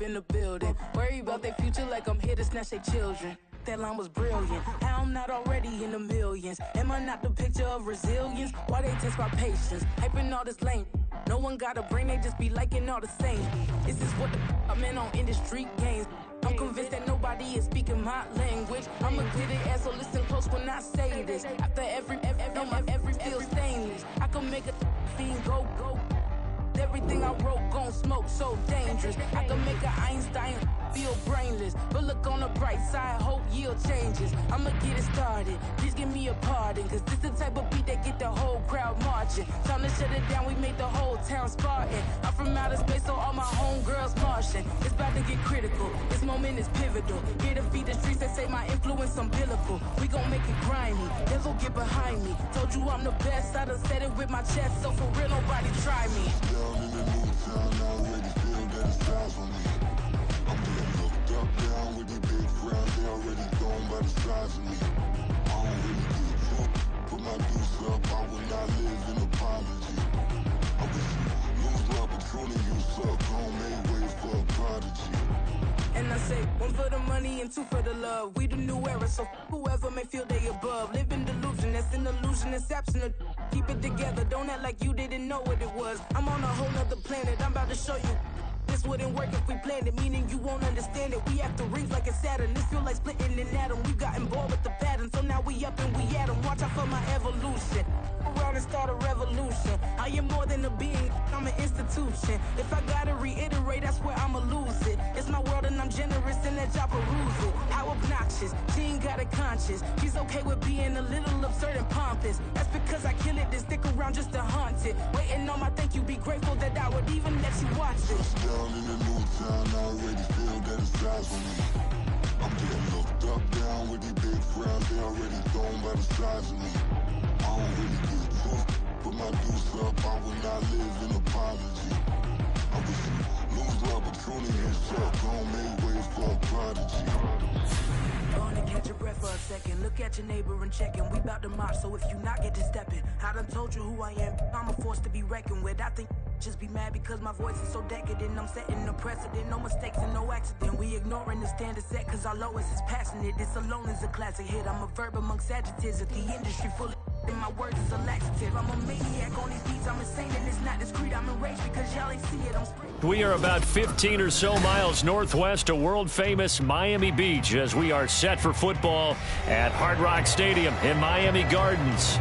up in the building. Worry about their future like I'm here to snatch their children. That line was brilliant. How I'm not already in the millions? Am I not the picture of resilience? Why they test my patience? Hyping all this lame. No one got a brain, they just be liking all the same. This is what the I'm in on industry games. I'm convinced that nobody is speaking my language. I'ma get it, so listen close when I say this. After every feel stainless. I can make a fiend go. Everything I wrote gon' smoke, so dangerous. I can make an Einstein feel brainless. But look on the bright side, hope yield changes. I'ma get it started, please give me a pardon. Cause this the type of beat that get the whole crowd marching. Time to shut it down, we made the whole town Spartan. I'm from outer space, so all my homegirls Martian. It's about to get critical, this moment is pivotal. Here to feed the streets that say my influence umbilical. We gon' make it grimy, never get behind me. Told you I'm the best, I done said it with my chest. So for real, nobody try me. Down in the new town, I already feel that it's time for me. I'm getting looked up, down with the big crowd. They already gone by the size of me. I don't really give a fuck. Put my deuce up, I will not live in apology. I wish you lose the opportunity, you suck. Don't make way for a prodigy. And I say, one for the money and two for the love. We the new era, so whoever may feel they above. Live in delusion, that's an illusion, that's absent. Keep it together, don't act like you didn't know what it was. I'm on a whole nother planet, I'm about to show you. This wouldn't work if we planned it, meaning you won't understand it. We have to rings like a Saturn, this feel like splitting an atom. We got involved with the pattern, so now we up and we at 'em. Watch out for my evolution, around and start a revolution. I am more than a being, I'm an institution. If I gotta reiterate, that's where I'ma lose it. It's my world and I'm generous and that y'all peruse it. How obnoxious, she ain't got a conscience. She's okay with being a little absurd and pompous. That's because I kill it, then stick around just to haunt it. Waiting on my thank you, be grateful that I would even let you watch it. Down in the new town, I already feel that it's time for me. I'm getting looked up, down with the big crowd. They already gone by the size of me. I don't really give a fuck. Put my deuce up, I will not live in apology. I wish you lose the opportunity, you suck. Don't make way for a prodigy. Gonna catch your breath for a second. Look at your neighbor and check in. We bout to march, so if you not get to stepping. I done told you who I am. I'm a force to be reckoned with. I think just be mad because my voice is so decadent. I'm setting a precedent, no mistakes and no accident. We ignoring the standard set cause our lowest is passionate. This alone is a classic hit. I'm a verb amongst adjectives. If the industry full of and my words is a laxative. I'm a maniac on these beats. I'm insane and it's not discreet. I'm enraged because y'all ain't see it. I'm spraying. We are about 15 or so miles northwest of world-famous Miami Beach as we are set for football at Hard Rock Stadium in Miami Gardens.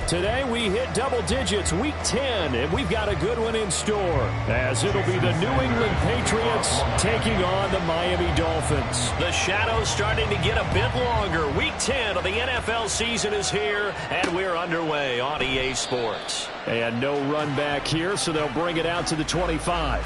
Today we hit double digits, week 10, and we've got a good one in store as it'll be the New England Patriots taking on the Miami Dolphins. The shadows starting to get a bit longer. Week 10 of the NFL season is here, and we're underway on EA Sports. And no run back here, so they'll bring it out to the 25.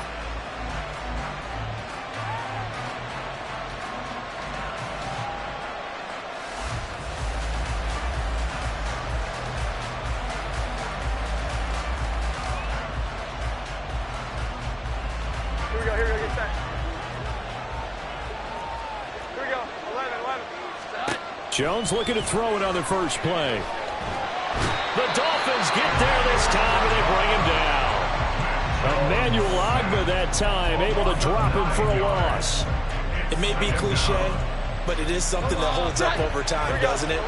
Jones looking to throw it on the first play. The Dolphins get there this time, and they bring him down. Emmanuel Ogbah that time, able to drop him for a loss. It may be cliche, but it is something that holds up over time, doesn't it?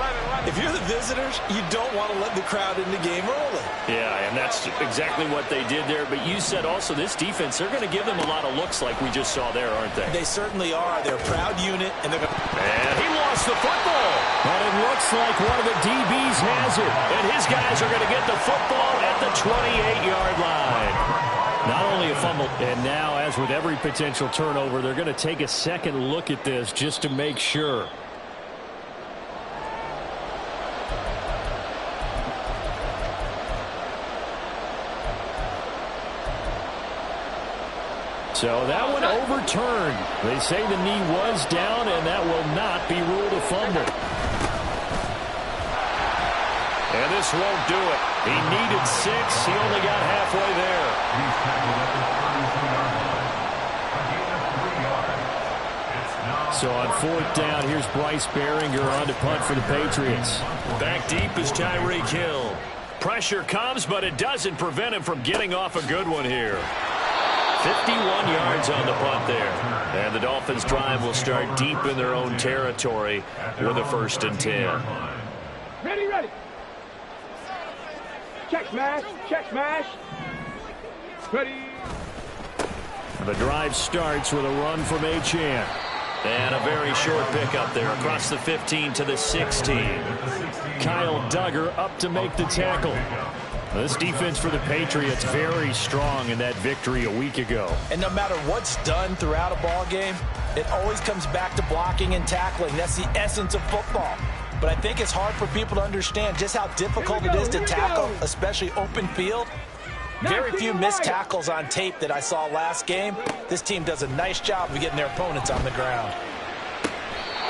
If you're the visitors, you don't want to let the crowd in the game early. Yeah, and that's exactly what they did there. But you said also this defense, they're going to give them a lot of looks like we just saw there, aren't they? They certainly are. They're a proud unit, and they're going to... And he lost the football. And it looks like one of the DBs has it. And his guys are going to get the football at the 28-yard line. Not only a fumble, and now, as with every potential turnover, they're going to take a second look at this just to make sure. So that one overturned. They say the knee was down, and that will not be ruled a fumble. And this won't do it. He needed 6. He only got halfway there. So on 4th down, here's Bryce Behringer on to punt for the Patriots. Back deep is Tyreek Hill. Pressure comes, but it doesn't prevent him from getting off a good one here. 51 yards on the punt there. And the Dolphins' drive will start deep in their own territory with a 1st and 10. Ready, ready. Check smash, check smash. Ready. The drive starts with a run from Achane. And a very short pickup there across the 15 to the 16. Kyle Duggar up to make the tackle. This defense for the Patriots very strong in that victory a week ago. And no matter what's done throughout a ball game, it always comes back to blocking and tackling. That's the essence of football. But I think it's hard for people to understand just how difficult it is to tackle, especially open field. Very few missed tackles on tape that I saw last game. This team does a nice job of getting their opponents on the ground.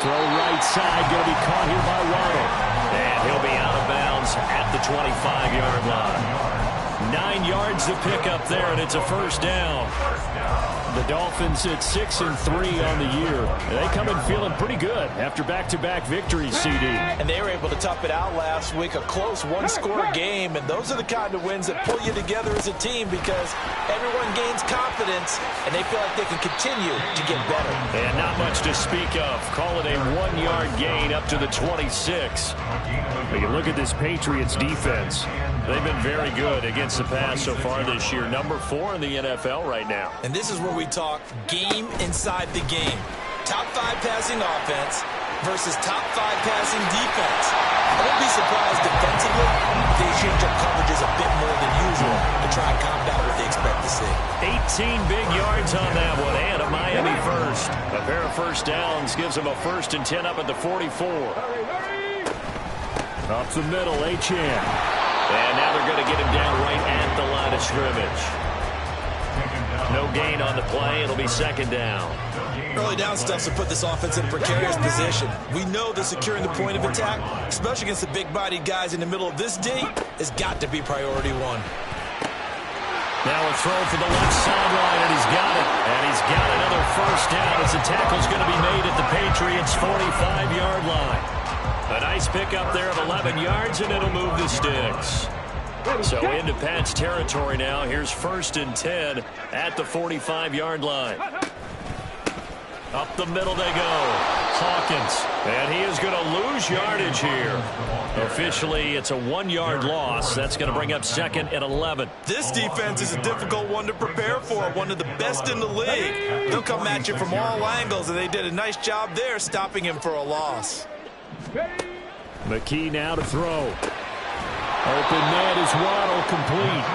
Throw right side, going to be caught here by Waddle. And he'll be out of bounds at the 25-yard line. 9 yards to pick up there, and it's a 1st down. The Dolphins at 6-3 on the year. They come in feeling pretty good after back-to-back victories, CD. And they were able to tough it out last week, a close one-score game. And those are the kind of wins that pull you together as a team because everyone gains confidence, and they feel like they can continue to get better. And not much to speak of. Call it a 1-yard gain up to the 26. But you look at this Patriots defense. They've been very good against the pass so far this year. Number 4 in the NFL right now. And this is where we talk game inside the game. Top 5 passing offense versus top 5 passing defense. I wouldn't be surprised defensively if they change up coverages a bit more than usual to try and combat what they expect to see. 18 big yards on that one, and a Miami first. A pair of 1st downs gives them a 1st and 10 up at the 44. Up the middle, Achane. And now they're going to get him down right at the line of scrimmage. No gain on the play. It'll be 2nd down. Early down stuffs to put this offense in a precarious position. We know that securing the point of attack, especially against the big-bodied guys in the middle of this D, has got to be priority 1. Now a throw for the left sideline, and he's got it. And he's got another 1st down as the tackle's going to be made at the Patriots' 45-yard line. A nice pickup there of 11 yards, and it'll move the sticks. So into Pat's territory now. Here's 1st and 10 at the 45-yard line. Up the middle they go. Hawkins. And he is going to lose yardage here. Officially, it's a 1-yard loss. That's going to bring up 2nd and 11. This defense is a difficult one to prepare for. One of the best in the league. They'll come at you from all angles, and they did a nice job there stopping him for a loss. McKee now to throw. Open man is Waddle, complete.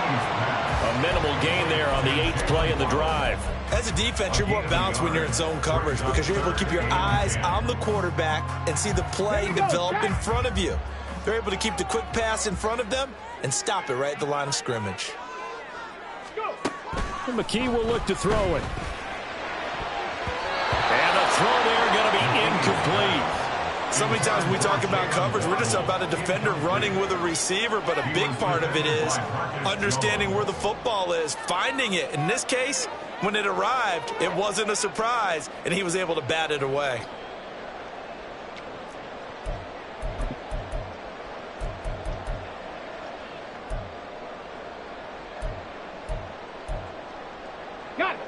A minimal gain there on the 8th play of the drive. As a defense, you're more balanced when you're in zone coverage because you're able to keep your eyes on the quarterback and see the play develop in front of you. They're able to keep the quick pass in front of them and stop it right at the line of scrimmage. And McKee will look to throw it. And the throw there going to be incomplete. So many times when we talk about coverage, we're just about a defender running with a receiver, but a big part of it is understanding where the football is, finding it. In this case, when it arrived, it wasn't a surprise, and he was able to bat it away.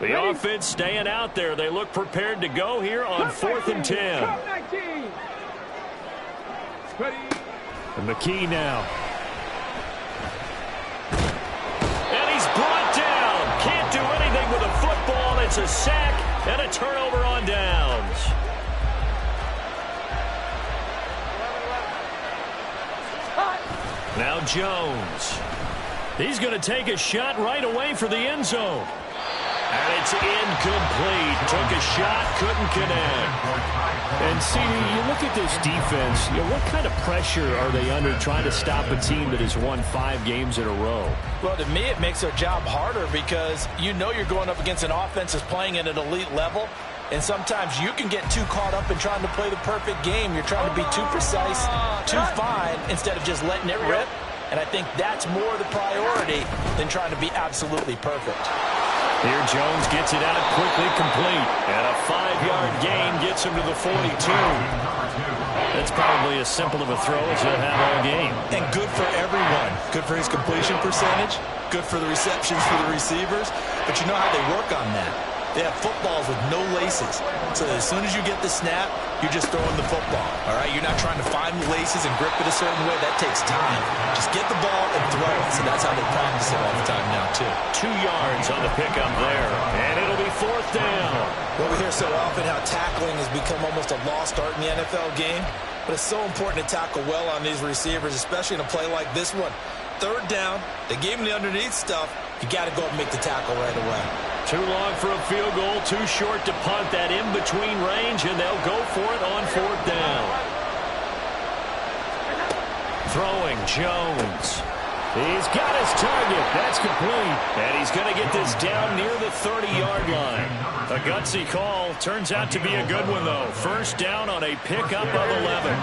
The offense staying out there. They look prepared to go here on 4th and 10. And McKee now. And he's brought down. Can't do anything with a football. It's a sack and a turnover on downs. Now Jones. He's going to take a shot right away for the end zone. And it's incomplete. Took a shot, couldn't connect. And, CD, you look at this defense, what kind of pressure are they under trying to stop a team that has won 5 games in a row? Well, to me, it makes their job harder because you know you're going up against an offense that's playing at an elite level. And sometimes you can get too caught up in trying to play the perfect game. You're trying to be too precise, too fine, instead of just letting it rip. And I think that's more the priority than trying to be absolutely perfect. Here Jones gets it out quickly, complete. And a 5-yard gain gets him to the 42. That's probably as simple of a throw as he'll have all game. And good for everyone. Good for his completion percentage. Good for the receptions for the receivers. But you know how they work on that. They have footballs with no laces. So as soon as you get the snap, you're just throwing the football. All right? You're not trying to find the laces and grip it a certain way. That takes time. Just get the ball and throw it. So that's how they practice it all the time now, too. 2 yards on the pickup there. And it'll be 4th down. Well, we hear so often how tackling has become almost a lost art in the NFL game. But it's so important to tackle well on these receivers, especially in a play like this one. 3rd down, they gave him the underneath stuff. You got to go and make the tackle right away. Too long for a field goal, too short to punt. That in-between range, and they'll go for it on 4th down. Throwing, Jones. He's got his target. That's complete. And he's going to get this down near the 30-yard line. A gutsy call. Turns out to be a good one, though. 1st down on a pickup of 11.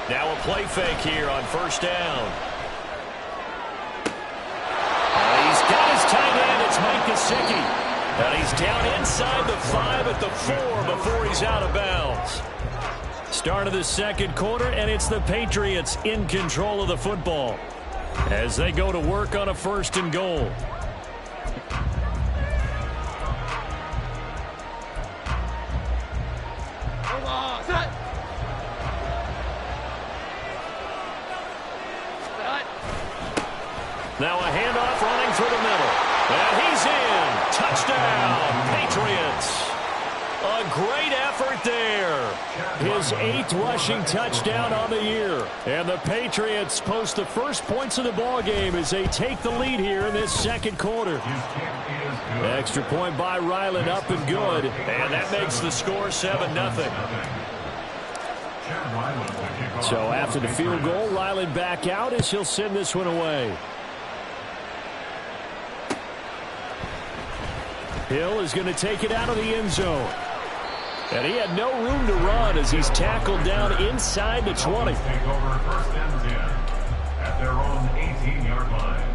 Now a play fake here on 1st down. He's got his tight end. It's Mike Gesicki. And he's down inside the 5 at the 4 before he's out of bounds. Start of the 2nd quarter, and it's the Patriots in control of the football as they go to work on a 1st and goal. Now a handoff running through the middle. And he's in. Touchdown, Patriots. A great effort there. His 8th rushing touchdown on the year. And the Patriots post the first points of the ball game as they take the lead here in this 2nd quarter. Extra point by Ryland, up and good. And that makes the score 7-0. So after the field goal, Ryland back out as he'll send this one away. Hill is going to take it out of the end zone. And he had no room to run as he's tackled down inside the 20. Take over 1st and 10 at their own 18-yard line.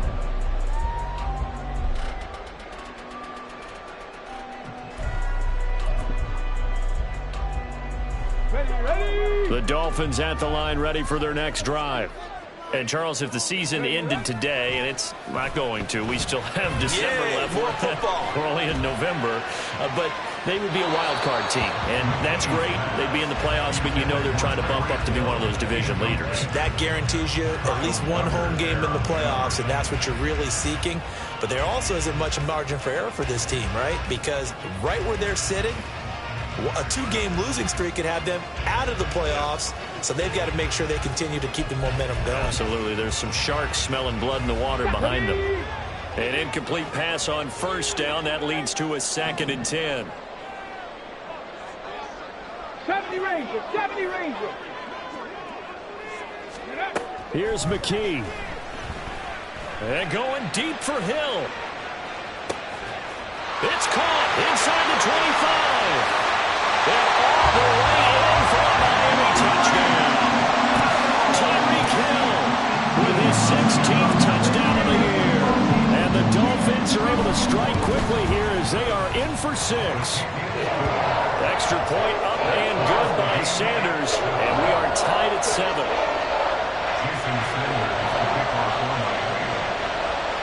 Ready. The Dolphins at the line, ready for their next drive. And, Charles, if the season ended today, and it's not going to, we still have December left. More football. We're only in November. But they would be a wild card team, and that's great. They'd be in the playoffs, but you know they're trying to bump up to be one of those division leaders. That guarantees you at least one home game in the playoffs, and that's what you're really seeking. But there also isn't much margin for error for this team, right? Because right where they're sitting, a 2-game losing streak could have them out of the playoffs, so they've got to make sure they continue to keep the momentum going. Absolutely. There's some sharks smelling blood in the water behind them. An incomplete pass on 1st down. That leads to a 2nd and 10. 70 Rangers, 70 Rangers. Here's McKee. And going deep for Hill. It's caught inside the 25. And all the way in for a Miami touchdown. Tyreek Hill with his 16th touchdown of the year. And the Dolphins are able to strike quickly here as they are in for 6. Extra point up and good by Sanders. And we are tied at 7.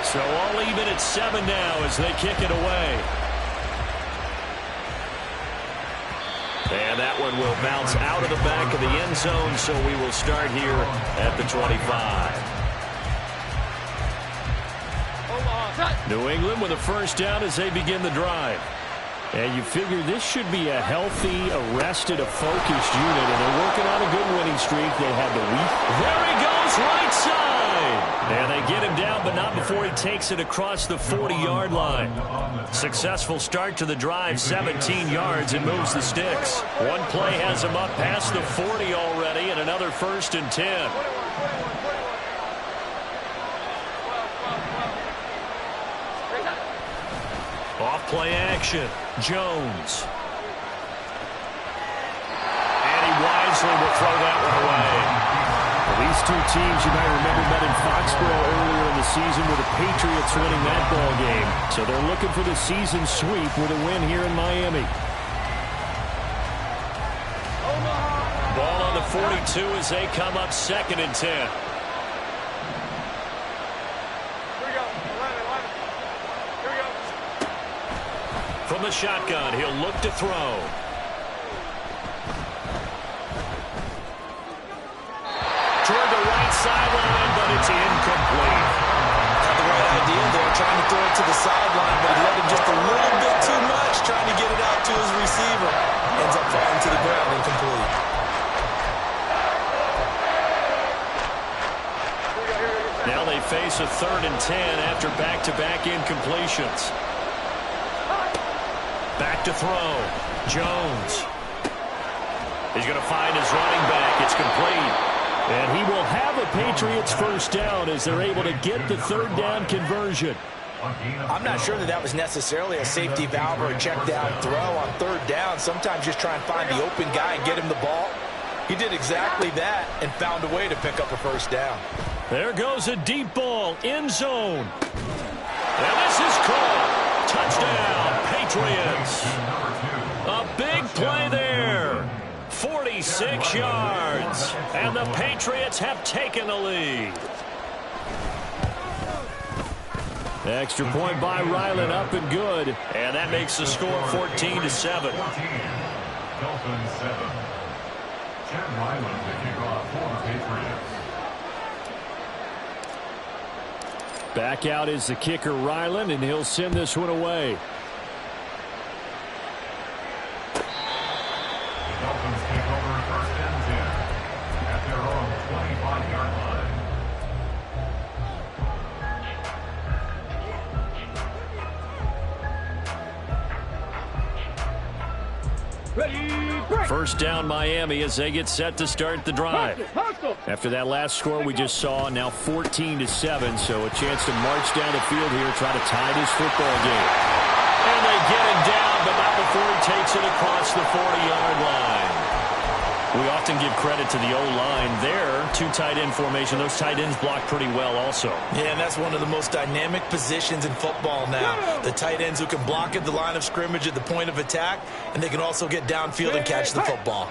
So all even at 7 now as they kick it away. And that one will bounce out of the back of the end zone, so we will start here at the 25. New England with a 1st down as they begin the drive. And you figure this should be a healthy, arrested, a focused unit, and they're working on a good winning streak. They had the week. There he goes, right side. And they get him down, but not before he takes it across the 40-yard line. Successful start to the drive, 17 yards, and moves the sticks. One play has him up past the 40 already, and another 1st and 10. Off play action, Jones. And he wisely will throw that one away. Well, These two teams, you might remember, met in Foxborough earlier in the season with the Patriots winning that ball game. So they're looking for the season sweep with a win here in Miami. Ball on the 42 as they come up 2nd and 10. Here we go. 11. Here we go. From the shotgun, he'll look to throw. Toward the right sideline, but it's incomplete. Got the right idea there, trying to throw it to the sideline, but he let him just a little bit too much, trying to get it out to his receiver. Ends up falling to the ground, incomplete. Now they face a 3rd and 10 after back-to-back incompletions. Back to throw. Jones. He's going to find his running back. It's complete. And he will have a Patriots first down as they're able to get the 3rd down conversion. I'm not sure that was necessarily a safety valve or a check down throw on 3rd down. Sometimes just try and find the open guy and get him the ball. He did exactly that and found a way to pick up a first down. There goes a deep ball, end zone. And this is caught. Touchdown, Patriots. A big play there. 46 yards. And the Patriots have taken the lead. Extra point by Ryland, up and good. And that makes the score 14-7. Dolphins 7. Chad Ryland to kick off for the Patriots. Back out is the kicker, Ryland, and he'll send this one away. The Dolphins take over 1st and 10 at their own 25-yard line. Ready, break. First down, Miami, as they get set to start the drive. After that last score we just saw, now 14-7, so a chance to march down the field here, try to tie this football game. And they get him down, but not before he takes it across the 40-yard line. We often give credit to the O-line there. 2 tight end formation. Those tight ends block pretty well also. Yeah, and that's one of the most dynamic positions in football now. The tight ends who can block at the line of scrimmage at the point of attack, and they can also get downfield and catch the football.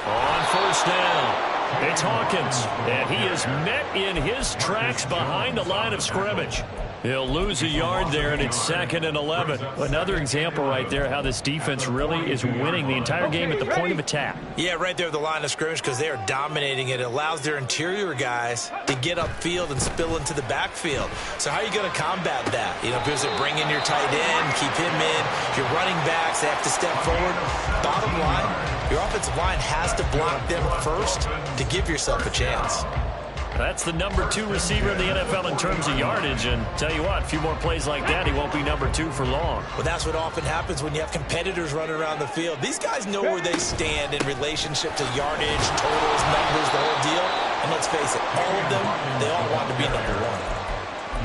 On first down, it's Hawkins, and he is met in his tracks behind the line of scrimmage. He'll lose a yard there, and it's 2nd and 11. Another example right there how this defense really is winning the entire game at the point of attack. Yeah, right there at the line of scrimmage because they are dominating it. It allows their interior guys to get upfield and spill into the backfield. So how are you going to combat that? You know, because bring in your tight end, keep him in. Your running backs, they have to step forward. Bottom line, your offensive line has to block them first to give yourself a chance. That's the number 2 receiver in the NFL in terms of yardage, and tell you what, a few more plays like that, he won't be number 2 for long. Well, that's what often happens when you have competitors running around the field. These guys know where they stand in relationship to yardage, totals, numbers, the whole deal. And let's face it, all of them, they all want to be number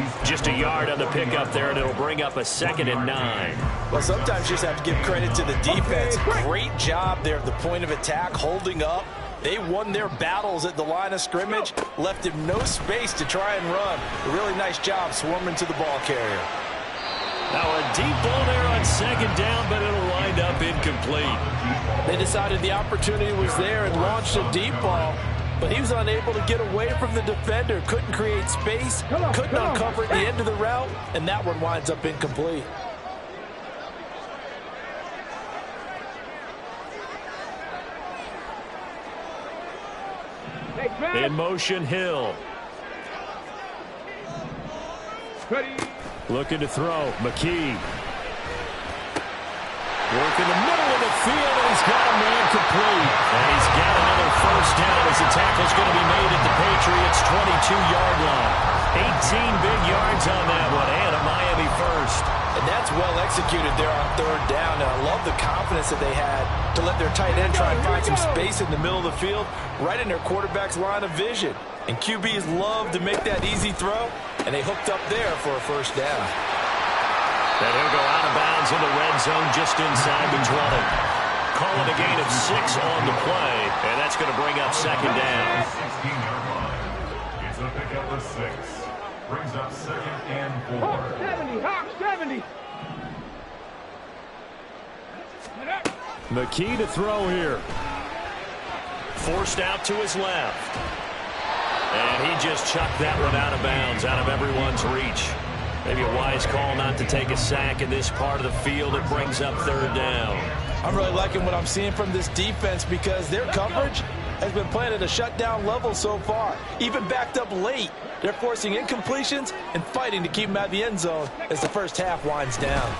1. Just a yard on the pickup there, and it'll bring up a 2nd and 9. Well, sometimes you just have to give credit to the defense. Great job there at the point of attack, holding up. They won their battles at the line of scrimmage, left him no space to try and run. A really nice job swarming to the ball carrier. Now a deep ball there on 2nd down, but it'll wind up incomplete. They decided the opportunity was there and launched a deep ball, but he was unable to get away from the defender, couldn't create space, couldn't uncover at the end of the route, and that one winds up incomplete. In motion, Hill. Looking to throw. McKee. Work in the middle of the field, and he's got a man complete. And he's got another first down as the tackle's going to be made at the Patriots' 22-yard line. 18 big yards on that one, and a Miami first. And that's well executed there on 3rd down. And I love the confidence that they had to let their tight end try and find some space in the middle of the field, right in their quarterback's line of vision. And QBs love to make that easy throw, and they hooked up there for a first down. And he'll go out of bounds in the red zone just inside the 20. Calling a gain of 6 on the play, and that's going to bring up second down. 16-yard line. It's a pickup of 6. Brings up 2nd and 4. Hawk 70, Hawk 70. McKee to throw here. Forced out to his left. And he just chucked that one out of bounds, out of everyone's reach. Maybe a wise call not to take a sack in this part of the field. It brings up third down. I'm really liking what I'm seeing from this defense because their coverage has been playing at a shutdown level so far. Even backed up late, they're forcing incompletions and fighting to keep them out of the end zone as the first half winds down.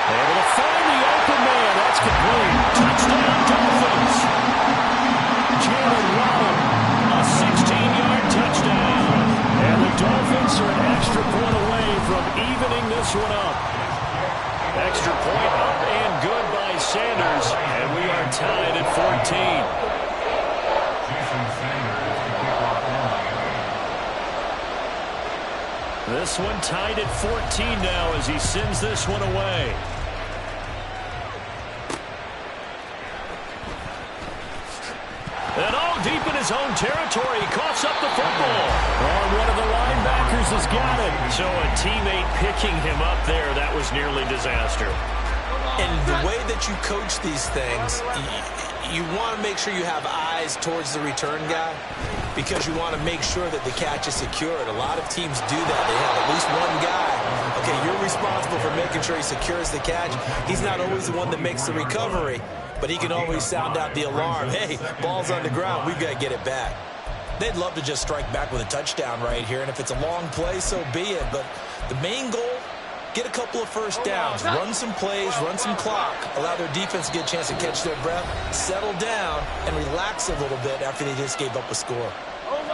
Able to find the open man. That's complete. Touchdown, Dolphins. Jalen Waddle, a 16-yard touchdown. And the Dolphins are an extra point away from evening this one up. Extra point up and good by Sanders. And we are tied at 14. Jason Sanders to kick off on the This one tied at 14 now as he sends this one away. And all deep in his own territory, he coughs up the football. Oh, one of the linebackers has got it. So a teammate picking him up there, that was nearly disaster. And the way that you coach these things, you want to make sure you have eyes towards the return guy because you want to make sure that the catch is secured. A lot of teams do that. They have at least one guy. Okay, you're responsible for making sure he secures the catch. He's not always the one that makes the recovery, but he can always sound out the alarm. Hey, ball's on the ground. We've got to get it back. They'd love to just strike back with a touchdown right here, and if it's a long play, so be it. But the main goal, get a couple of first downs, run some plays, run some clock, allow their defense to get a chance to catch their breath, settle down, and relax a little bit after they just gave up a score.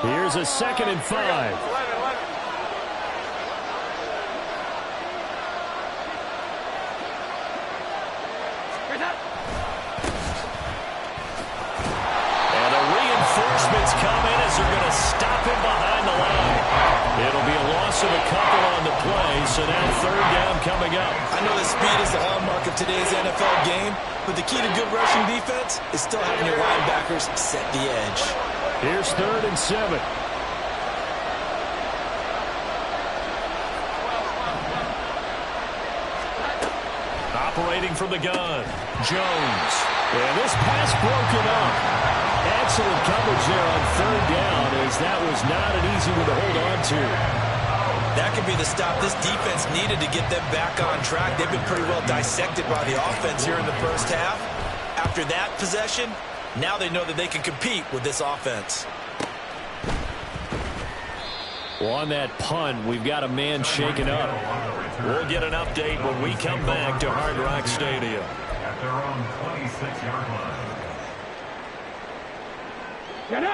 Here's a 2nd and 5. Reinforcements come in as they're going to stop him behind the line. It'll be a loss of a couple on the play, so now third down coming up. I know that speed is the hallmark of today's NFL game, but the key to good rushing defense is still having your linebackers set the edge. Here's 3rd and 7. Operating from the gun, Jones. And this pass broken up. Excellent coverage there on third down as that was not an easy one to hold on to. That could be the stop this defense needed to get them back on track. They've been pretty well dissected by the offense here in the first half. After that possession, now they know that they can compete with this offense. Well, on that punt, we've got a man shaken up. We'll get an update when we come back to Hard Rock Stadium. at their own 26-yard line.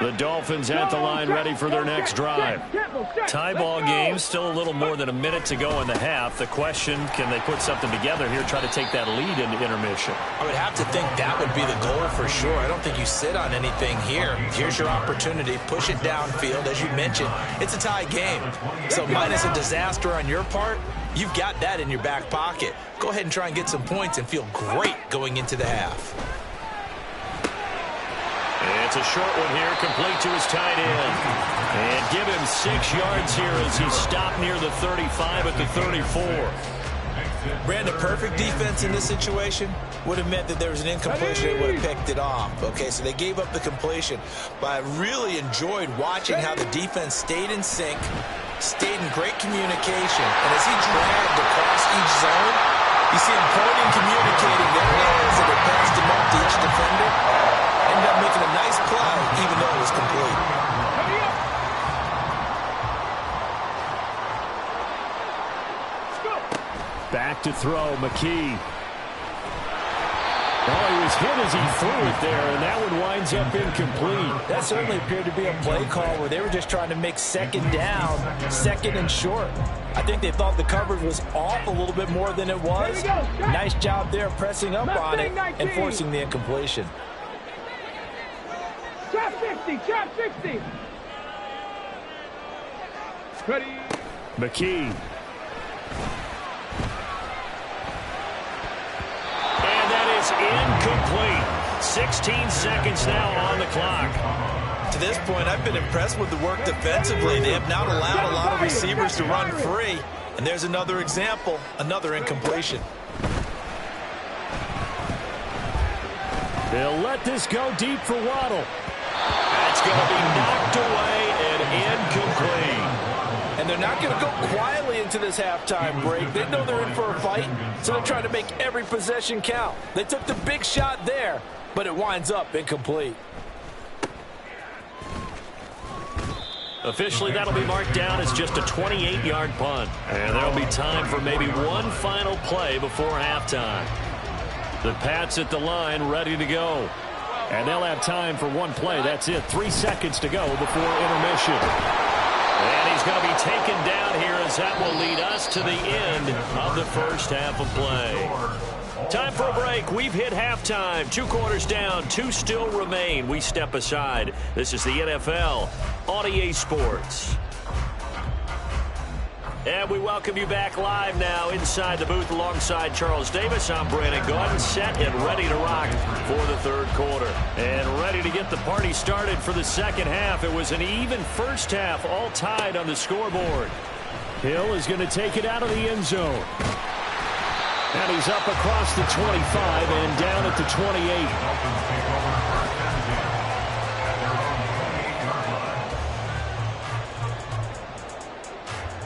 The Dolphins at the line ready for their next drive. Tie ball game, still a little more than a minute to go in the half. The question, can they put something together here, try to take that lead into intermission? I would have to think that would be the goal for sure. I don't think you sit on anything here. Here's your opportunity. Push it downfield. As you mentioned, it's a tie game. So minus a disaster on your part, you've got that in your back pocket. Go ahead and try and get some points and feel great going into the half. It's a short one here, complete to his tight end. And give him 6 yards here as he stopped near the 35 at the 34. Brandon, perfect defense in this situation would have meant that there was an incompletion. They would have picked it off. Okay, so they gave up the completion. But I really enjoyed watching how the defense stayed in sync, stayed in great communication. And as he dragged across each zone, you see him pointing, communicating. There it is, and it passed him up to each defender. Ended up making a nice play, even though it was complete. Back to throw, McKee. Oh, he was hit as he threw it there, and that one winds up incomplete. That certainly appeared to be a play call where they were just trying to make second down, second and short. I think they thought the coverage was off a little bit more than it was. Nice job there pressing up on it and forcing the incompletion. Trap 60, trap 60. Ready. McKee. And that is incomplete. 16 seconds now on the clock. To this point, I've been impressed with the work defensively. They have not allowed a lot of receivers to run free. And there's another example, another incompletion. They'll let this go deep for Waddle. That's going to be knocked away and incomplete. And they're not going to go quietly into this halftime break. They know they're in for a fight, so they're trying to make every possession count. They took the big shot there, but it winds up incomplete. Officially, that'll be marked down as just a 28-yard punt. And there'll be time for maybe one final play before halftime. The Pats at the line ready to go. And they'll have time for one play. That's it. 3 seconds to go before intermission. And he's going to be taken down here as that will lead us to the end of the first half of play. Time for a break. We've hit halftime. 2 quarters down. 2 still remain. We step aside. This is the NFL on EA Sports. And we welcome you back live now inside the booth alongside Charles Davis. I'm Brandon Gordon, set and ready to rock for the third quarter. And ready to get the party started for the second half. It was an even first half, all tied on the scoreboard. Hill is going to take it out of the end zone. And he's up across the 25 and down at the 28.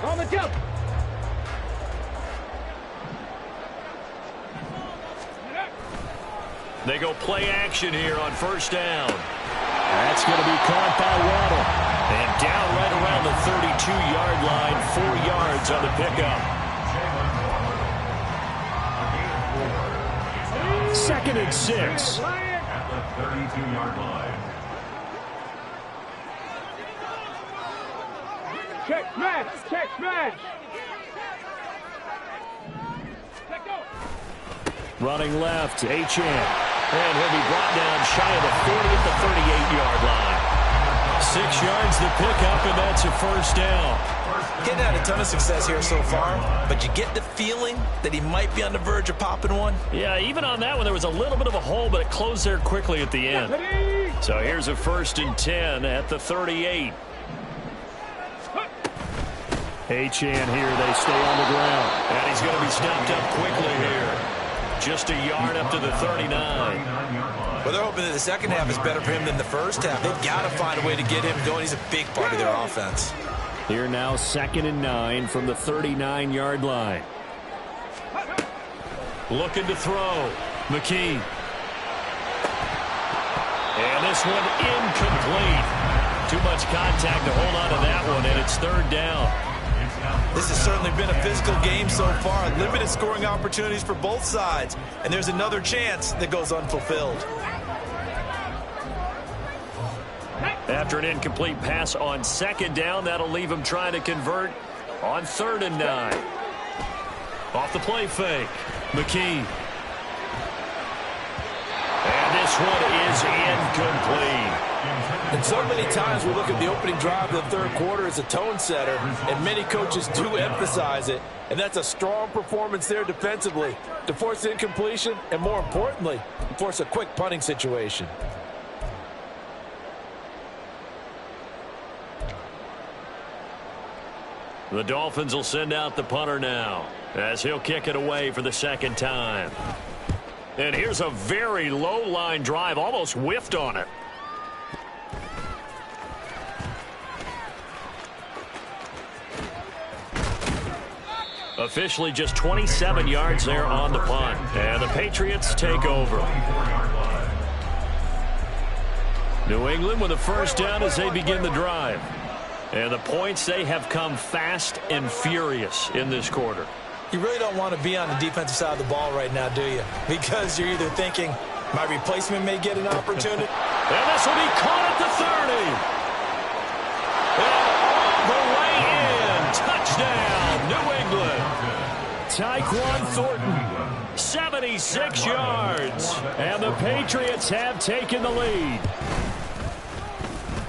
On the jump. They go play action here on first down. That's going to be caught by Waddle. And down right around the 32-yard line, 4 yards on the pickup. Second and 6. At the 32-yard line. Check smash. Check smash. Running left, Achane. And he'll be brought down shy of the 40 at the 38-yard line. 6 yards the pickup, and that's a first down. Getting had a ton of success here so far, but you get the feeling that he might be on the verge of popping one. Yeah, even on that one, there was a little bit of a hole, but it closed there quickly at the end. So here's a 1st and 10 at the 38. Achane here, they stay on the ground. And he's going to be stopped up quickly here. Just a yard up to the 39. Well, they're hoping that the second half is better for him than the first half. They've got to find a way to get him going. He's a big part of their offense. Here now, 2nd and 9 from the 39-yard line. Looking to throw. McKee. And this one incomplete. Too much contact to hold on to that one, and it's 3rd down. This has certainly been a physical game so far. Limited scoring opportunities for both sides. And there's another chance that goes unfulfilled. After an incomplete pass on 2nd down, that'll leave him trying to convert on 3rd and 9. Off the play fake. McKee. And this one is incomplete. And so many times we look at the opening drive of the third quarter as a tone setter, and many coaches do emphasize it. And that's a strong performance there defensively to force incompletion and, more importantly, force a quick punting situation. The Dolphins will send out the punter now as he'll kick it away for the 2nd time. And here's a very low line drive, almost whiffed on it. Officially just 27 yards there on the punt. And the Patriots take over. New England with a 1st down as they begin the drive. And the points, they have come fast and furious in this quarter. You really don't want to be on the defensive side of the ball right now, do you? Because you're either thinking, my replacement may get an opportunity. And this will be caught at the 30. And all the way in. Touchdown, New England. Tyquan Thornton, 76 yards. And the Patriots have taken the lead.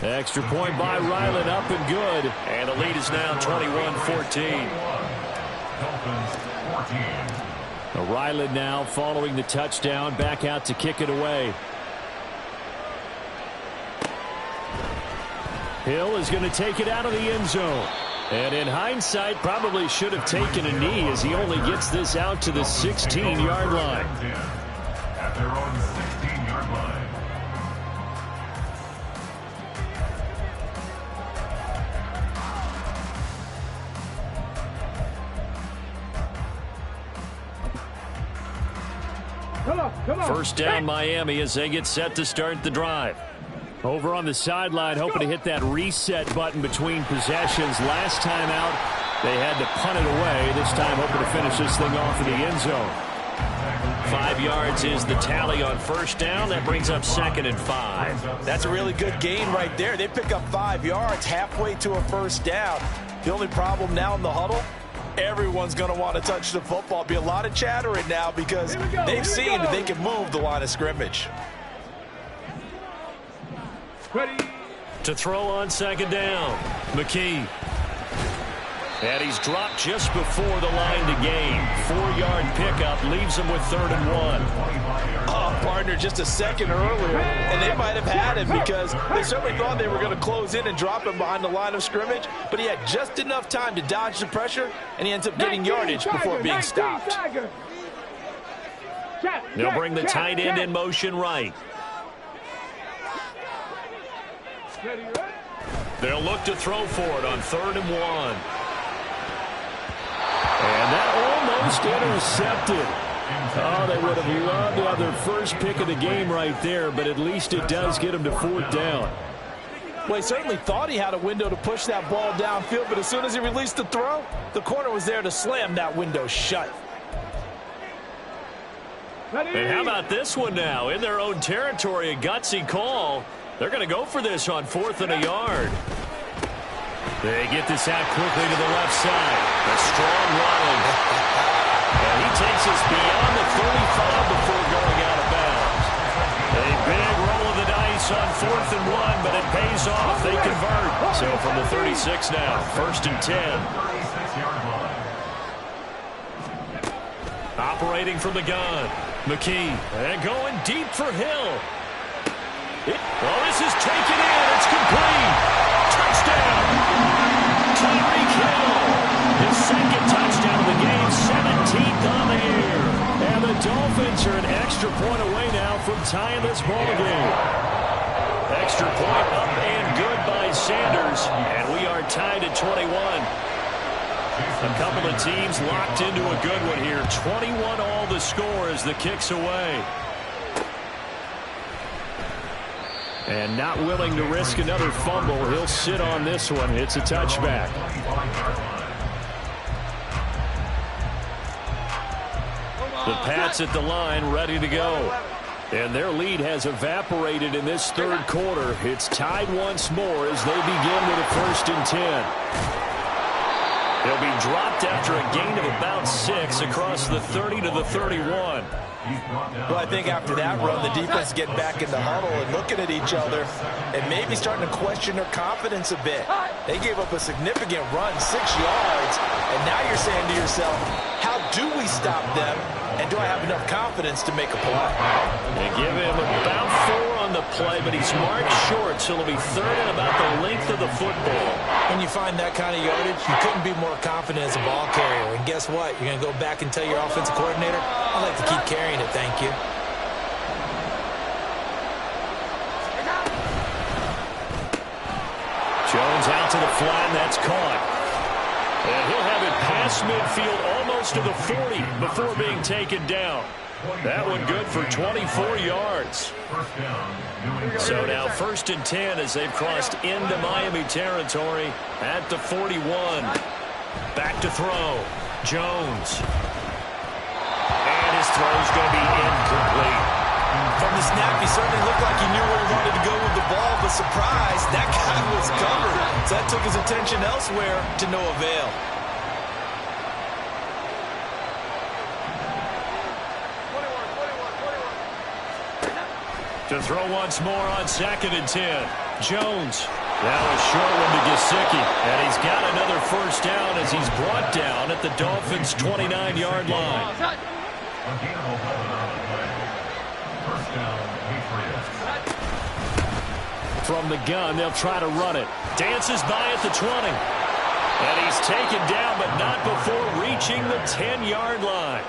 Extra point by Ryland, up and good. And the lead is now 21-14. Ryland now following the touchdown, back out to kick it away. Hill is going to take it out of the end zone. And in hindsight, probably should have taken a knee as he only gets this out to the 16-yard line. At their own 16-yard line. Come on. First down, Miami, as they get set to start the drive. Over on the sideline, hoping to hit that reset button between possessions. Last time out, they had to punt it away. This time, hoping to finish this thing off in the end zone. 5 yards is the tally on first down. That brings up 2nd and 5. That's a really good gain right there. They pick up 5 yards halfway to a first down. The only problem now in the huddle, everyone's going to want to touch the football. Be a lot of chattering now because they've seen that they can move the line of scrimmage. Ready. To throw on 2nd down, McKee. And he's dropped just before the line to gain. 4-yard pickup leaves him with 3rd and 1. Oh, partner, just a second earlier, and they might have had him because they certainly thought they were going to close in and drop him behind the line of scrimmage, but he had just enough time to dodge the pressure, and he ends up getting yardage before being stopped. They'll bring the tight end in motion right. They'll look to throw for it on 3rd and 1. And that almost intercepted. Oh, they would have loved to have their first pick of the game right there, but at least it does get them to 4th down. Well, he certainly thought he had a window to push that ball downfield, but as soon as he released the throw, the corner was there to slam that window shut. And how about this one now? In their own territory, a gutsy call. They're going to go for this on 4th and a yard. They get this out quickly to the left side. A strong run. And he takes us beyond the 35 before going out of bounds. A big roll of the dice on 4th and 1, but it pays off. They convert. So from the 36 now, 1st and 10. Operating from the gun. McKee. And going deep for Hill. This is taken in. It's complete. Touchdown. Tyreek Hill. His 2nd touchdown of the game, 17th on the year. And the Dolphins are an extra point away now from tying this ball game. Extra point up and good by Sanders. And we are tied at 21. A couple of teams locked into a good one here. 21 all the score as the kick's away. And not willing to risk another fumble. He'll sit on this one. It's a touchback. The Pats at the line, ready to go. And their lead has evaporated in this 3rd quarter. It's tied once more as they begin with a 1st and 10. They'll be dropped after a gain of about 6 across the 30 to the 31. Well, I think after that run, the defense getting back in the huddle and looking at each other and maybe starting to question their confidence a bit. They gave up a significant run, 6 yards, and now you're saying to yourself, how do we stop them, and do I have enough confidence to make a play? They give him about 4 on the play, but he's marked short, so it'll be 3rd and about the length of the football. When you find that kind of yardage, you couldn't be more confident as a ball carrier. And guess what? You're going to go back and tell your offensive coordinator, I'd like to keep carrying it, thank you. Jones out to the flat, and that's caught. And he'll have it past midfield almost to the 40 before being taken down. That one good for 24 yards. So now 1st and 10 as they've crossed into Miami territory at the 41. Back to throw. Jones. And his throw's going to be incomplete. From the snap, he certainly looked like he knew where he wanted to go with the ball, but surprise, that guy was covered. So that took his attention elsewhere to no avail. To throw once more on 2nd and 10. Jones. That was short one to Gesicki. And he's got another first down as he's brought down at the Dolphins' 29-yard line. First down, Patriots. From the gun, they'll try to run it. Dances by at the 20. And he's taken down, but not before reaching the 10-yard line.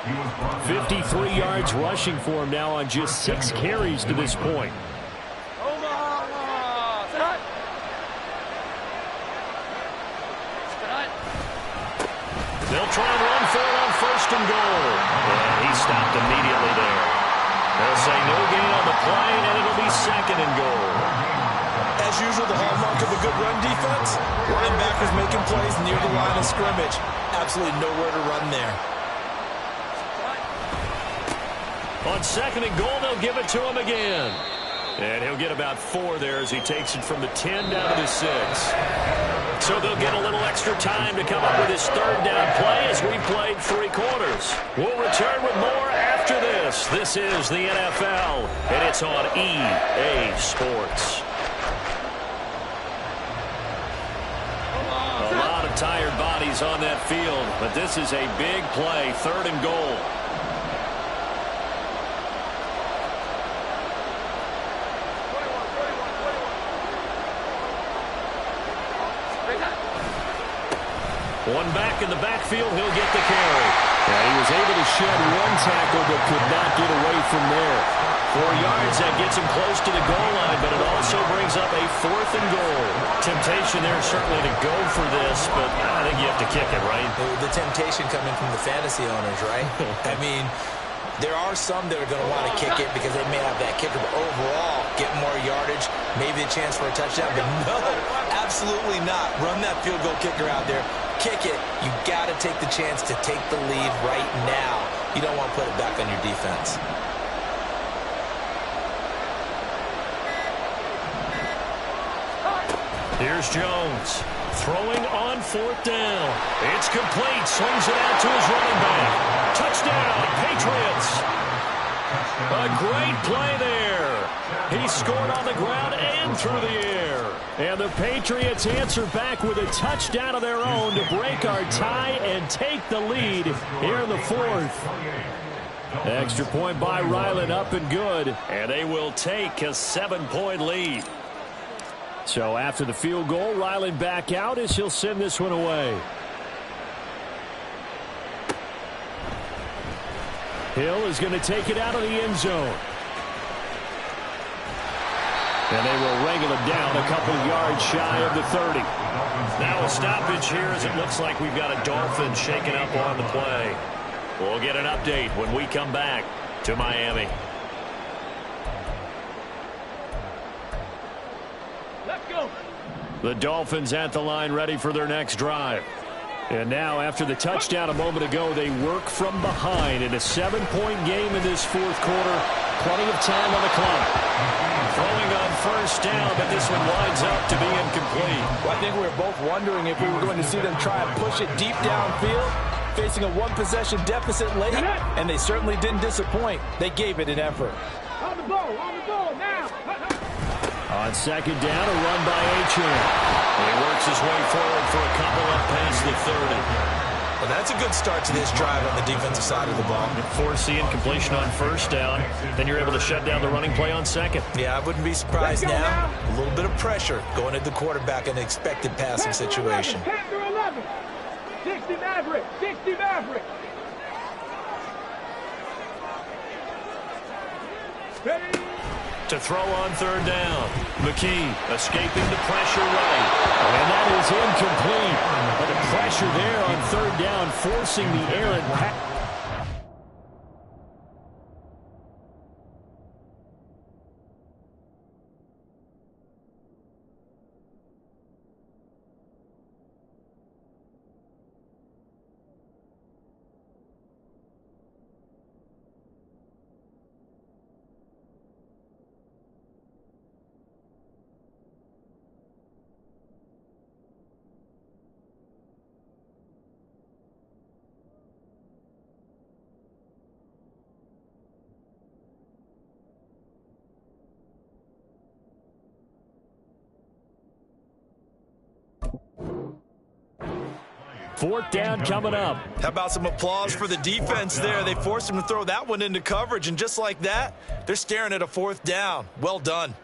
53 yards rushing for him now on just 6 carries to this point. They'll try and run for it on first and goal. And he stopped immediately there. They'll say no gain on the play, and it'll be second and goal. As usual, the hallmark of a good run defense, linebackers making plays near the line of scrimmage. Absolutely nowhere to run there. On second and goal, they'll give it to him again. And he'll get about 4 there as he takes it from the 10 down to the 6. So they'll get a little extra time to come up with his third down play as we played 3 quarters. We'll return with more after this. This is the NFL, and it's on EA Sports. A lot of tired bodies on that field, but this is a big play, third and goal. One back in the backfield, he'll get the carry. And he was able to shed 1 tackle but could not get away from there. 4 yards, that gets him close to the goal line, but it also brings up a 4th and goal. Temptation there certainly to go for this, but I think you have to kick it, right? The temptation coming from the fantasy owners, right? I mean, there are some that are going to want to kick it because they may have that kicker, but overall, get more yardage, maybe a chance for a touchdown, but no, absolutely not. Run that field goal kicker out there. Kick it. You got to take the chance to take the lead right now. You don't want to put it back on your defense. Here's Jones throwing on 4th down. It's complete. Swings it out to his running back. Touchdown, Patriots. A great play there. He scored on the ground and through the air. And the Patriots answer back with a touchdown of their own to break our tie and take the lead here in the 4th. Extra point by Ryland, up and good. And they will take a 7-point lead. So after the field goal, Ryland back out as he'll send this one away. Hill is going to take it out of the end zone. And they will wrangle him down a couple yards shy of the 30. Now a stoppage here as it looks like we've got a Dolphin shaking up on the play. We'll get an update when we come back to Miami. Let's go. The Dolphins at the line ready for their next drive. And now, after the touchdown a moment ago, they work from behind in a 7-point game in this 4th quarter. Plenty of time on the clock. Throwing on first down, but this one winds up to be incomplete. Well, I think we were both wondering if we were going to see them try and push it deep downfield, facing a 1-possession deficit late, and they certainly didn't disappoint. They gave it an effort. On the ball now. On second down, a run by Achane. He works his way forward for a couple up past the 30. Well, that's a good start to this drive on the defensive side of the ball. Force the incompletion on first down. Then you're able to shut down the running play on second. Yeah, I wouldn't be surprised now. A little bit of pressure going at the quarterback in an expected passing situation. 10 through 11. 60 Maverick. 60 Maverick. Ready? To throw on third down. McKee escaping the pressure right. And that is incomplete. But the pressure there on third down, forcing the errant pass. 4th down coming up. How about some applause for the defense there? They forced him to throw that one into coverage, and just like that, they're staring at a 4th down. Well done.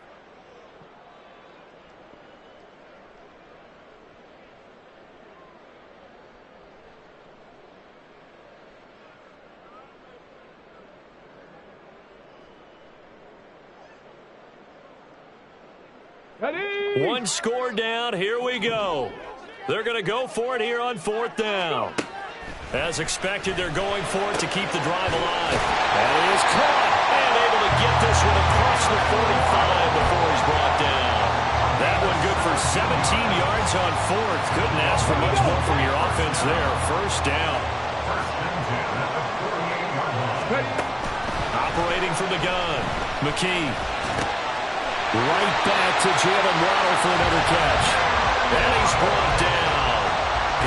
One score down. Here we go. They're going to go for it here on 4th down. As expected, they're going for it to keep the drive alive. And he is caught and able to get this one across the 45 before he's brought down. That one good for 17 yards on 4th. Couldn't ask for much more from your offense there. 1st down. Operating from the gun, McKee. Right back to Jalen Waddle for another catch. And he's brought down.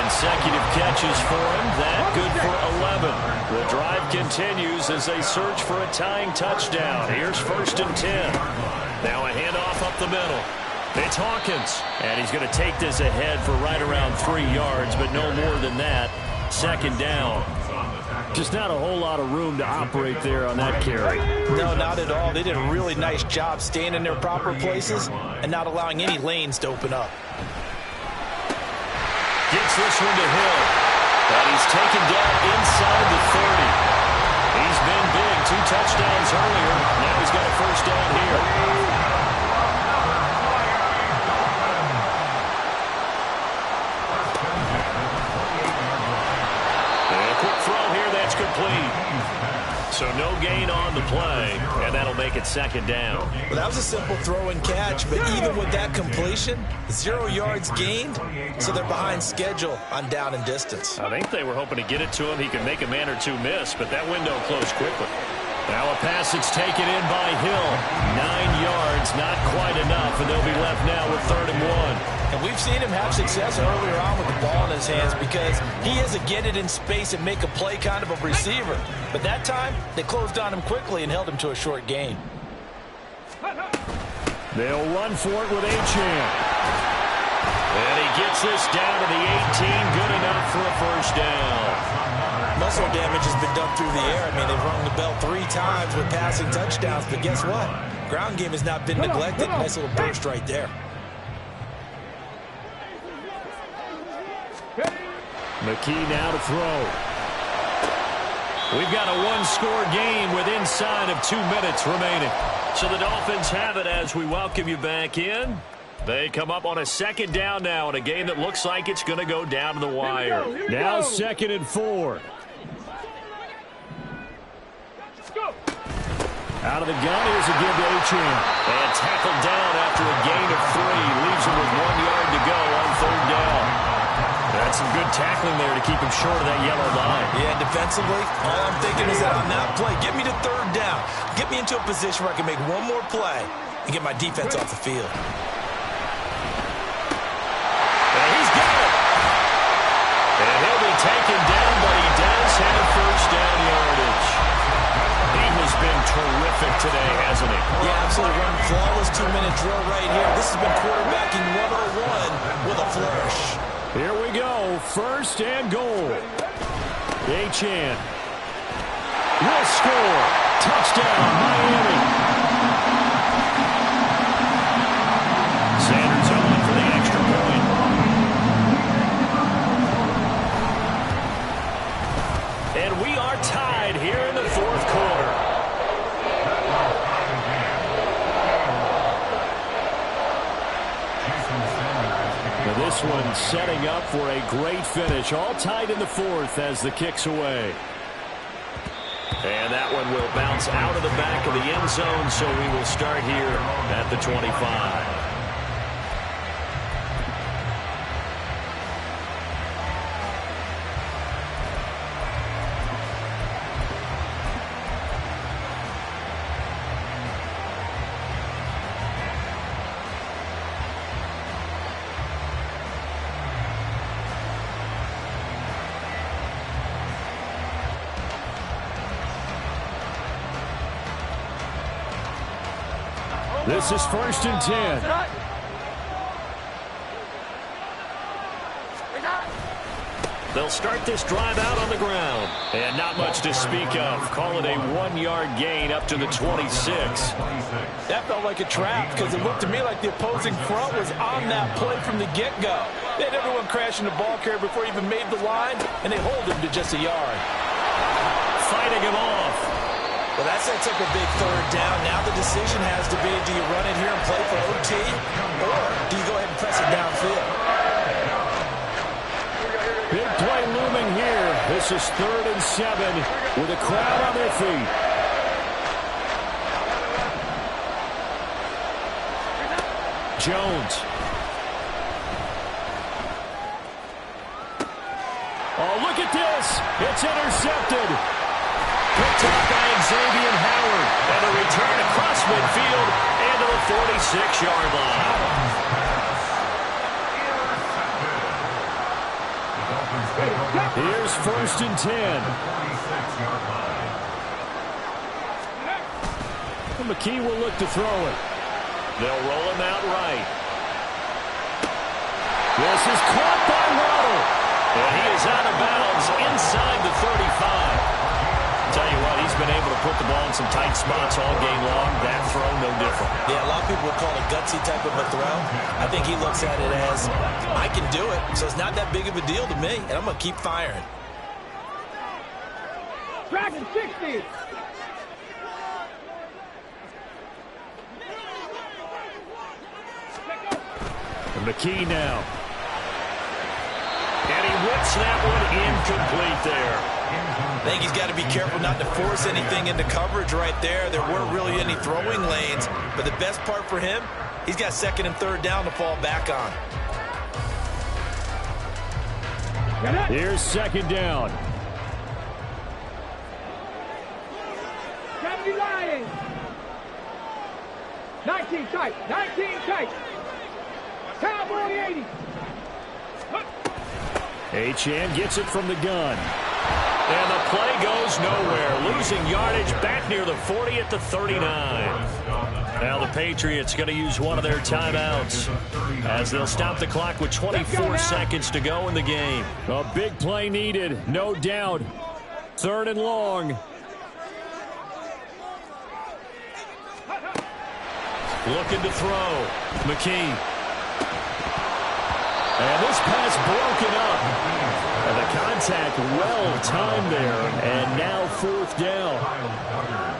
Consecutive catches for him. That good for 11. The drive continues as they search for a tying touchdown. Here's 1st and 10. Now a handoff up the middle. It's Hawkins. And he's going to take this ahead for right around 3 yards, but no more than that. 2nd down. Just not a whole lot of room to operate there on that carry. No, not at all. They did a really nice job staying in their proper places and not allowing any lanes to open up. Gets this one to Hill. But he's taken down inside the 30. He's been big. 2 touchdowns earlier. Now he's got a 1st down here. Complete. So no gain on the play, and that'll make it 2nd down. Well, that was a simple throw and catch, but even with that completion, 0 yards gained, so they're behind schedule on down and distance. I think they were hoping to get it to him. He could make a man or two miss, but that window closed quickly. Now a pass that's taken in by Hill. 9 yards, not quite enough, and they'll be left now with 3rd and 1. And we've seen him have success earlier on with the ball in his hands because he is a get it in space and make a play kind of a receiver. But that time, they closed on him quickly and held him to a short gain. They'll run for it with Achane. And he gets this down to the 18. Good enough for a 1st down. Muscle damage has been done through the air. I mean, they've rung the bell 3 times with passing touchdowns. But guess what? Ground game has not been neglected. Nice little burst right there. McKee now to throw. We've got a 1-score game with inside of 2 minutes remaining. So the Dolphins have it as we welcome you back in. They come up on a 2nd down now in a game that looks like it's going to go down to the wire. Now 2nd and 4. Out of the gun, here's a give to Achane. And tackled down after a gain of 3. Leaves him with 1 yard to go on 3rd down. That's some good tackling there to keep him short of that yellow line. Yeah, defensively, all I'm thinking is that on that play, get me to 3rd down. Get me into a position where I can make one more play and get my defense off the field. And he's got it. And he'll be taken down, but he does have 1st down yardage. He has been terrific today, hasn't he? Yeah, absolutely. Running flawless 2-minute drill right here. This has been quarterbacking 101 with a flourish. Here we go. 1st and goal. Achane will score. Touchdown, Miami. Sanders on for the extra point. And we are tied here in the 4th quarter. This one setting up for a great finish. All tied in the 4th as the kick's away. And that one will bounce out of the back of the end zone, so we will start here at the 25. This is 1st and 10. They'll start this drive out on the ground. And not much to speak of. Call it a 1-yard gain up to the 26. That felt like a trap because it looked to me like the opposing front was on that play from the get-go. They had everyone crashing the ball carrier before he even made the line, and they hold him to just a yard. Fighting him off. Well, that sets up a big third down. Now the decision has to be, do you run it here and play for OT, or do you go ahead and press it downfield? Big play looming here. This is 3rd and 7 with a crowd on their feet. Jones. Oh, look at this. It's intercepted. Picked up by Xavier Howard. And a return across midfield and to the 46-yard line. Here's 1st and 10. And McKee will look to throw it. They'll roll him out right. This is caught by Waddle. And he is out of bounds inside the 35. Tell you what, he's been able to put the ball in some tight spots all game long. That throw, no different. Yeah, a lot of people would call it a gutsy type of a throw. I think he looks at it as, I can do it, so it's not that big of a deal to me, and I'm going to keep firing. Dragon 60. And McKee now. And he whips that one incomplete there. I think he's got to be careful not to force anything into coverage right there. There weren't really any throwing lanes, but the best part for him, he's got 2nd and 3rd down to fall back on. Here's 2nd down. 70 Lions. 19 tight. 19 tight. Cowboy 80. Achane gets it from the gun. And the play goes nowhere. Losing yardage back near the 40 at the 39. Now the Patriots going to use one of their timeouts as they'll stop the clock with 24 seconds to go in the game. A big play needed, no doubt. 3rd and long. Looking to throw. McKee. And this pass broken up. And the contact well-timed there. And now 4th down.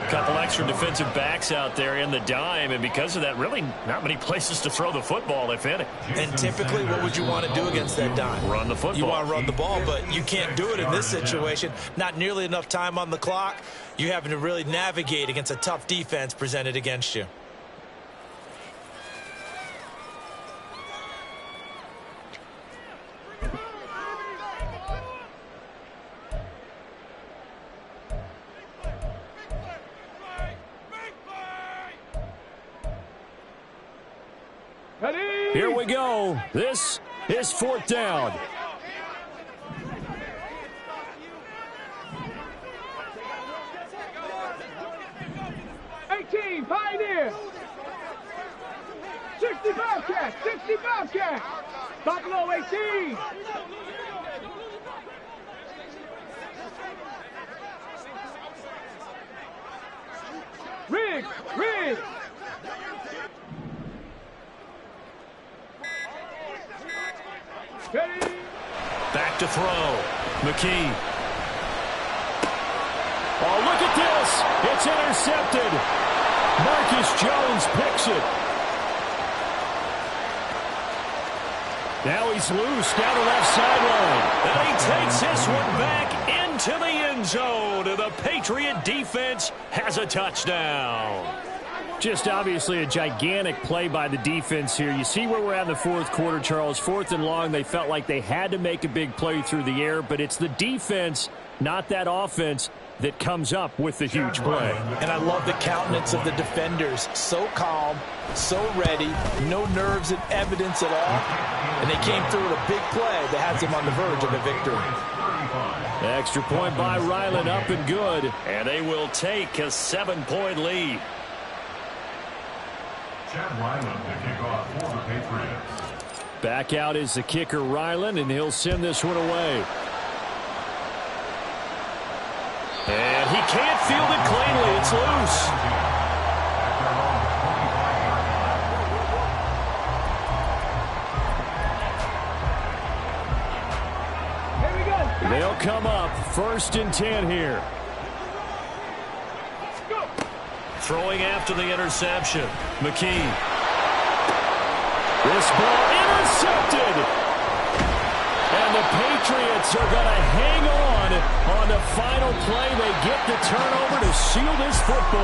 A couple extra defensive backs out there in the dime. And because of that, really not many places to throw the football, if any. And typically, what would you want to do against that dime? Run the football. You want to run the ball, but you can't do it in this situation. Not nearly enough time on the clock. You're having to really navigate against a tough defense presented against you. Here we go. This is 4th down. Pioneer. 60 Bobcats. 60 Bobcats. Buffalo 18. Riggs. Back to throw. McKee. Oh, look at this. It's intercepted. Marcus Jones picks it. Now he's loose down the left sideline. And he takes this one back into the end zone. And the Patriot defense has a touchdown. Just obviously a gigantic play by the defense here. You see where we're at in the 4th quarter, Charles. 4th and long, they felt like they had to make a big play through the air, but it's the defense, not that offense, that comes up with the huge play. And I love the countenance of the defenders. So calm, so ready, no nerves and evidence at all. And they came through with a big play that has them on the verge of a victory. Extra point by Ryland, up and good. And they will take a 7-point lead. Ryland to kick off for the Patriots. Back out is the kicker, Ryland, and he'll send this one away. And he can't field it cleanly. It's loose. They'll come up 1st and 10 here. Throwing after the interception. McKee. This ball intercepted. And the Patriots are going to hang on the final play. They get the turnover to seal this football.